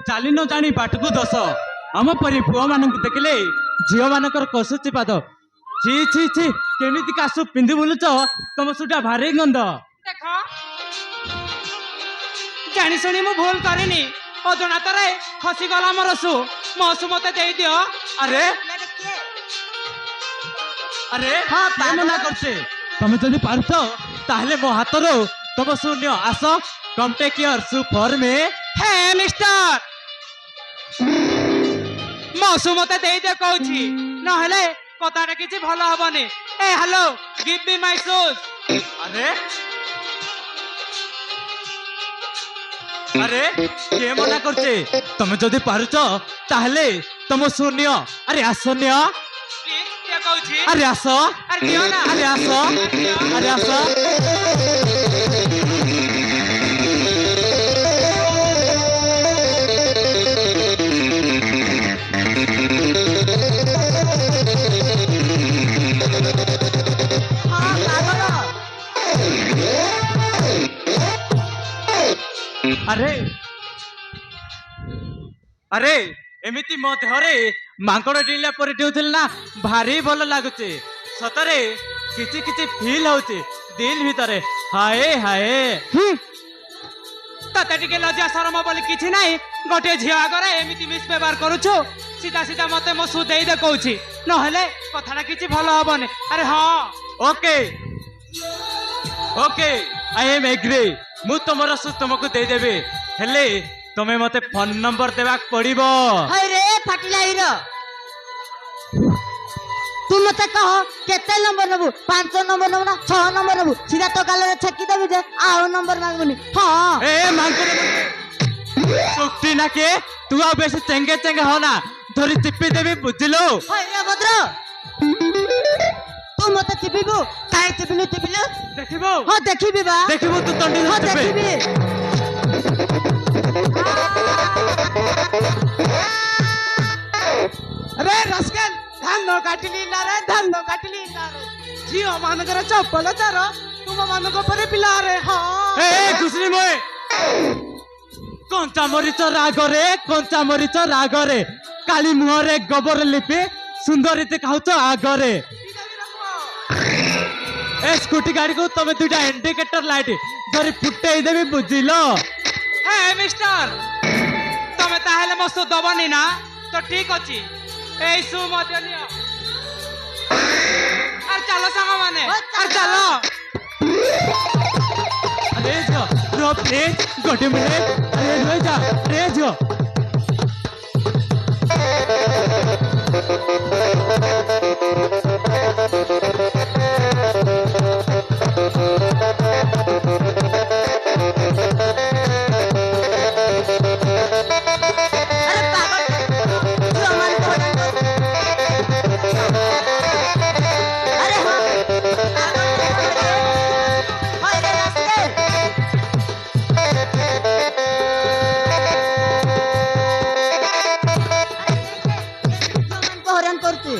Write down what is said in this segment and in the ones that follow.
चाली न जानी बाटकू दस आम परी पुआ मान देखिले झील मानकर कसुची पाद छि छि छि केमिति कासु पिंधि बुलुच तुम सुटा भारी गंध देख जानी शुणी मु भूल करिनी अजनातर खसीगला मोर सु मो सु मते दे दियो। अरे अरे हाँ मना करछे तुम जदि पारुछ ताहले मो हातरो तुम शून्य आस come take your shoe for me. Hey mister मसु मते दे दे कहूची नहले कथाटा किछि भल हबनी। ए hello give me my shoes. अरे अरे के मना करछे तुम जदि पारुछ ताहले तुम शून्य अरे आसन्य प्लीज के कहूची अरे आस अरे दियो ना अरे आस अरे आस अरे अरे एमिति मो देहरे मांकड़ डिला पर डेउथिल ना भारी भल लागुचे सतरे किछि किछि फील होचे दिल भितरे हाय हाय तते टिके लज्जा शरम बोली किछि नाही गोटे झिया आगरे एमिति मिस व्यवहार करूछु सीधा सीधा मते मो सु देई दे कहूची नहले कथाटा किछि भल हबनी। अरे हां okay okay I am agree मु तुमर सु तुमको दे देबे हेले तमे मते फोन नंबर देबाक पड़िबो। हाय रे फाटिला हिरो तू मते कह केते नंबर नबु 5 नंबर नबु ना 6 नंबर नबु सीधा तो गाले छक्की देबी जे आउ नंबर मांगबनी। हां ए मांगरे सुक्ति ना के तू आ बेसी चेंगे चेंगे हो ना धरी चिप्पी देबी बुझिलो। हाय रे भद्र तू मते चिपिबु काहे चिपिलु देखिबो हां देखिबी बा देखिबो तू तंडी हां चिप्पे देखिबी अरे रस्कल धान काटिली ना रे धान काटिली ना रे झियो मानकर चप्पल तार तुम मानक परे पिला रे। हां ए घुसरी मोए कंचा मरीच रागरे काली मुहरे गोबर लिपि सुंदरीते खाउछ आगरे ए स्कूटी गाड़ी को तमे दुटा इंडिकेटर लाइट धरी फुटेई देबी बुझिलो। हे मिस्टर तमे ताहेले मस्तो दबनी ना तो ठीक अछि ए सु मते नियो अरे चलो संग माने अरे चलो अरे जो प्लीज गोटे मिनट अरे रे जा रे जो अरे पागल तू अमन को अरे हां हाय रे रास्ते अमन को हरान करते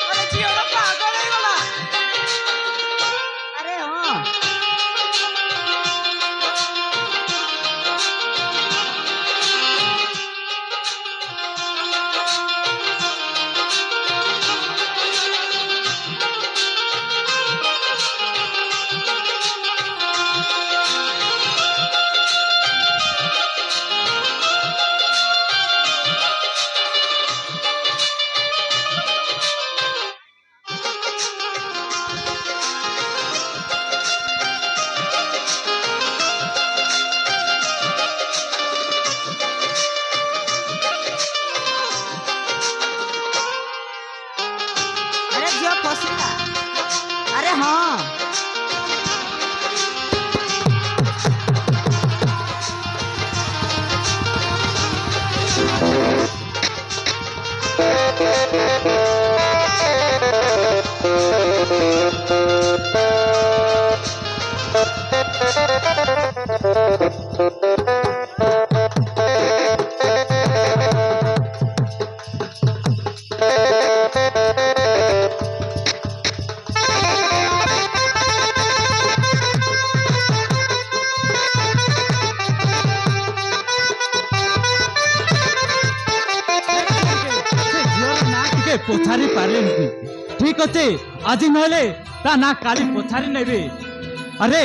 अरे झियो ना पागल हे गला। अरे हां ଖସିଲା ଆରେ ହଁ ସେ ଝିଅର ନା ଟିକେ ପଛାରି ପାରିଲେନି। ଠିକ ଅଛି ଆଜି ନହେଲେ ତା ନା କାଲି ପଛାରି ନେବି। ଆରେ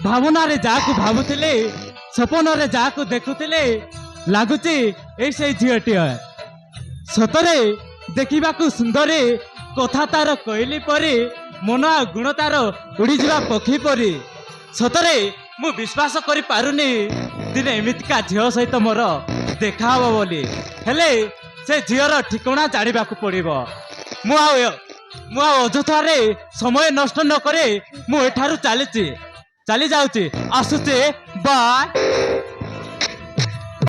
ଭାବନାରେ ଯାହାକୁ ଭାବୁଥିଲେ ସ୍ୱପ୍ନରେ ଯାହାକୁ ଦେଖୁଥିଲେ ଲାଗୁଛି ଏଇ ସେଇ ଝିଅଟିଏ। ସତରେ ଦେଖିବାକୁ ସୁନ୍ଦରୀ, କଥା ତାର କହିଲି ପରି, ମନ ଆଉ ଗୁଣ ତାର ଉଡ଼ିଯିବା ପକ୍ଷୀ ପରି। ସତରେ ମୁଁ ବିଶ୍ୱାସ କରିପାରୁନି ଦିନେ ଏମିତିକା ଝିଅ ସହିତ ମୋର ଦେଖା ହବ ବୋଲି। ହେଲେ ସେ ଝିଅର ଠିକଣା ଜାଣିବାକୁ ପଡ଼ିବ। ମୁଁ ଆଉ ଅଯଥାରେ ସମୟ ନଷ୍ଟ ନ କରି ମୁଁ ଏଠାରୁ ଚାଲି ଯାଉଛି। ଆସୁଛି ବାଏ।